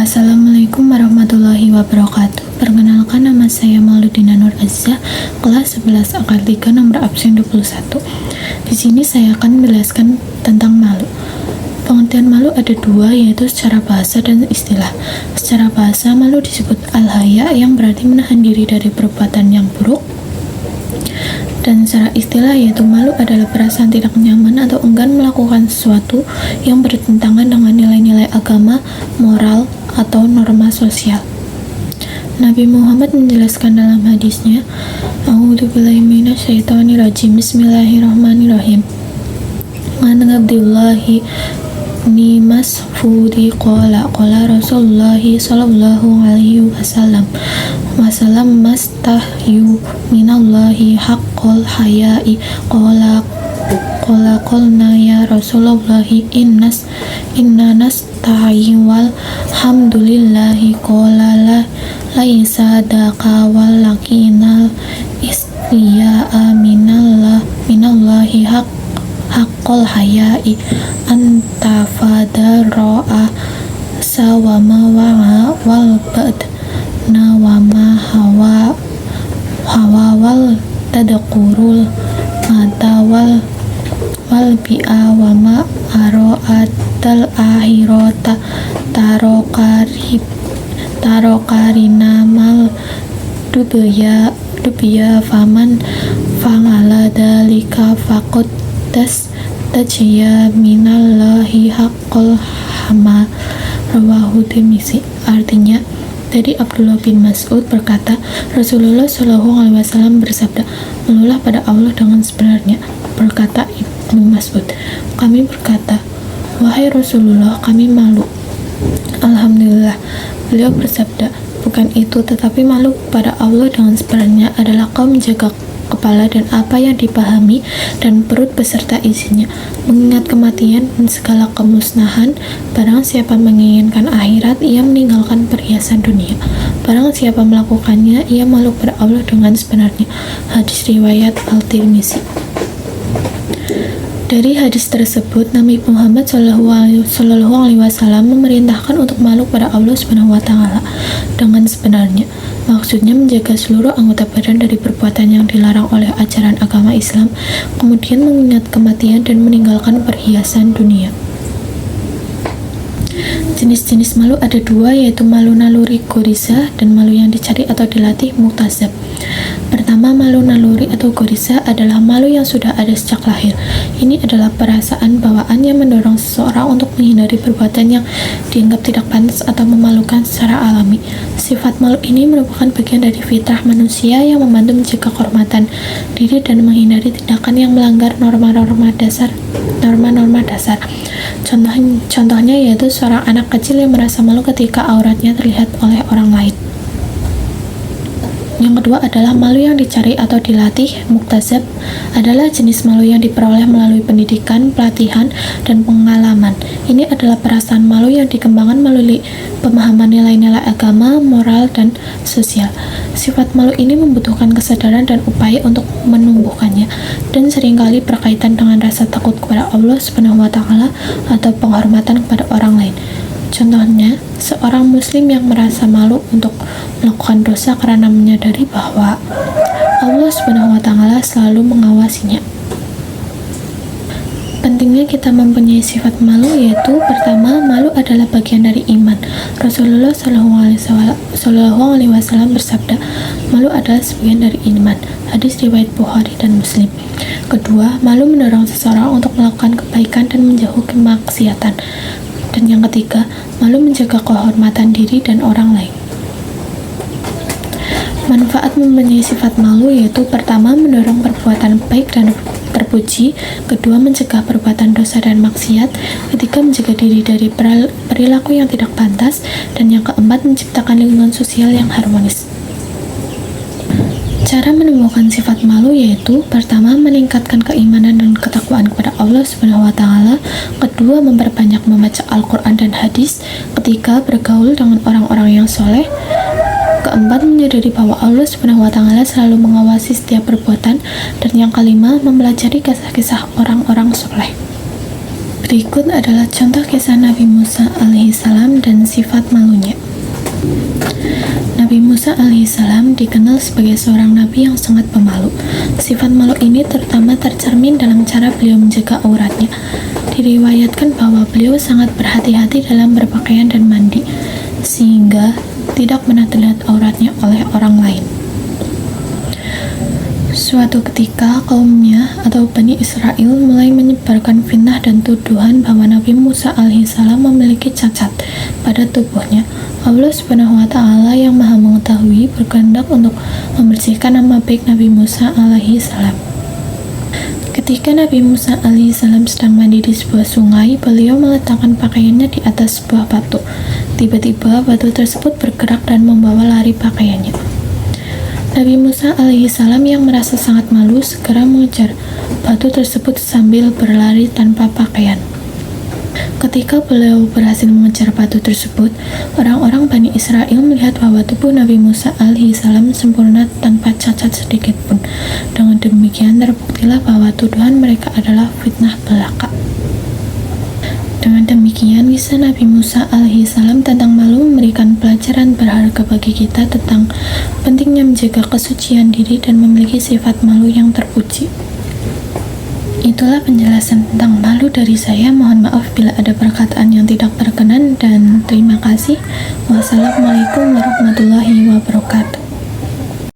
Assalamualaikum warahmatullahi wabarakatuh. Perkenalkan, nama saya Mauludina Nur Aziza, kelas 11 angkat 3 nomor absen 21. Di sini saya akan menjelaskan tentang malu. Pengertian malu ada dua, yaitu secara bahasa dan istilah. Secara bahasa, malu disebut al-haya, yang berarti menahan diri dari perbuatan yang buruk. Dan secara istilah, yaitu malu adalah perasaan tidak nyaman atau enggan melakukan sesuatu yang bertentangan dengan nilai-nilai agama, moral, atau norma sosial. Nabi Muhammad menjelaskan dalam hadisnya, A'udzubillahi minasyaitonirrajim, Bismillahirrahmanirrahim. An Abdillahi ni Mas'udi qala Rasulullah sallallahu alaihi wasallam mastahyu minallahi haqqal haya'i qala qulna ya Rasulullah inna nasta'in wal hamdulillahi qala laisa daka wal lakinal istiya'a minallahi haqqal haya'i antafada ro'a sawama wal bad nawama hawa wal tadakurul mata wal bi'a wama aro'atal ahirota tarokarina mal dubya faman fangala dalika fakut tajya minallahi haqqal hama rawahu Tirmizi. Artinya, dari Abdullah bin Mas'ud berkata, Rasulullah Shallallahu Alaihi Wasallam bersabda, malulah pada Allah dengan sebenarnya. Berkata Ibnu Mas'ud, kami berkata, wahai Rasulullah, kami malu. Alhamdulillah. Beliau bersabda, bukan itu, tetapi malu pada Allah dengan sebenarnya adalah kau menjaga kepala dan apa yang dipahami dan perut beserta isinya, mengingat kematian dan segala kemusnahan. Barang siapa menginginkan akhirat, ia meninggalkan perhiasan dunia. Barang siapa melakukannya, ia malu pada Allah dengan sebenarnya. Hadis riwayat Al-Tirmizi. Dari hadis tersebut, Nabi Muhammad Shallallahu Alaihi Wasallam memerintahkan untuk malu pada Allah Subhanahu Wa Taala dengan sebenarnya. Maksudnya menjaga seluruh anggota badan dari perbuatan yang dilarang oleh ajaran agama Islam, kemudian mengingat kematian dan meninggalkan perhiasan dunia. Jenis-jenis malu ada dua, yaitu malu naluri goriza dan malu yang dicari atau dilatih muktasab. Pertama, malu naluri atau goriza adalah malu yang sudah ada sejak lahir. Ini adalah perasaan bawaan yang mendorong seseorang untuk menghindari perbuatan yang dianggap tidak pantas atau memalukan secara alami. Sifat malu ini merupakan bagian dari fitrah manusia yang membantu menjaga kehormatan diri dan menghindari tindakan yang melanggar norma-norma dasar. Contohnya yaitu seorang anak kecil yang merasa malu ketika auratnya terlihat oleh orang lain. Yang kedua adalah malu yang dicari atau dilatih muktasab, adalah jenis malu yang diperoleh melalui pendidikan, pelatihan, dan pengalaman. Ini adalah perasaan malu yang dikembangkan melalui pemahaman nilai-nilai agama, moral, dan sosial. Sifat malu ini membutuhkan kesadaran dan upaya untuk menumbuhkannya, dan seringkali berkaitan dengan rasa takut kepada Allah Subhanahu Wa Taala atau penghormatan kepada orang lain. Contohnya, seorang muslim yang merasa malu untuk melakukan dosa karena menyadari bahwa Allah Subhanahu wa Ta'ala selalu mengawasinya. Pentingnya kita mempunyai sifat malu, yaitu pertama, malu adalah bagian dari iman. Rasulullah Shallallahu Alaihi Wasallam bersabda, malu adalah sebagian dari iman. Hadis riwayat Bukhari dan Muslim. Kedua, malu mendorong seseorang untuk melakukan kebaikan dan menjauhi kemaksiatan. Dan yang ketiga, malu menjaga kehormatan diri dan orang lain. Manfaat mempunyai sifat malu yaitu pertama, mendorong perbuatan baik dan terpuji, kedua, mencegah perbuatan dosa dan maksiat, ketiga, menjaga diri dari perilaku yang tidak pantas, dan yang keempat, menciptakan lingkungan sosial yang harmonis. Cara menemukan sifat malu yaitu pertama, meningkatkan keimanan dan ketakwaan kepada Allah Subhanahu wa Ta'ala, kedua, memperbanyak membaca Al-Quran dan hadis, ketiga, bergaul dengan orang-orang yang soleh, keempat, menyadari bahwa Allah Subhanahu wa Ta'ala selalu mengawasi setiap perbuatan, dan yang kelima, mempelajari kisah-kisah orang-orang soleh. Berikut adalah contoh kisah Nabi Musa alaihissalam dan sifat malunya. Nabi Musa alaihissalam dikenal sebagai seorang nabi yang sangat pemalu. Sifat malu ini terutama tercermin dalam cara beliau menjaga auratnya. Diriwayatkan bahwa beliau sangat berhati-hati dalam berpakaian dan mandi, sehingga tidak pernah terlihat auratnya oleh orang lain. Suatu ketika, kaumnya atau Bani Israel mulai menyebarkan fitnah dan tuduhan bahwa Nabi Musa alaihissalam memiliki cacat pada tubuhnya. Allah Subhanahu wa Ta'ala yang Maha Mengetahui berkehendak untuk membersihkan nama baik Nabi Musa alaihissalam. Ketika Nabi Musa alaihissalam sedang mandi di sebuah sungai, beliau meletakkan pakaiannya di atas sebuah batu. Tiba-tiba batu tersebut bergerak dan membawa lari pakaiannya. Nabi Musa alaihissalam yang merasa sangat malu segera mengejar batu tersebut sambil berlari tanpa pakaian. Ketika beliau berhasil mengejar batu tersebut, orang-orang Bani Israel melihat bahwa tubuh Nabi Musa alaihissalam sempurna tanpa cacat sedikit pun. Dengan demikian terbuktilah bahwa tuduhan mereka adalah fitnah belaka. Dengan demikian, kisah Nabi Musa alaihissalam tentang malu memberikan pelajaran berharga bagi kita tentang pentingnya menjaga kesucian diri dan memiliki sifat malu yang terpuji. Itulah penjelasan tentang malu dari saya. Mohon maaf bila ada perkataan yang tidak berkenan dan terima kasih. Wassalamualaikum warahmatullahi wabarakatuh.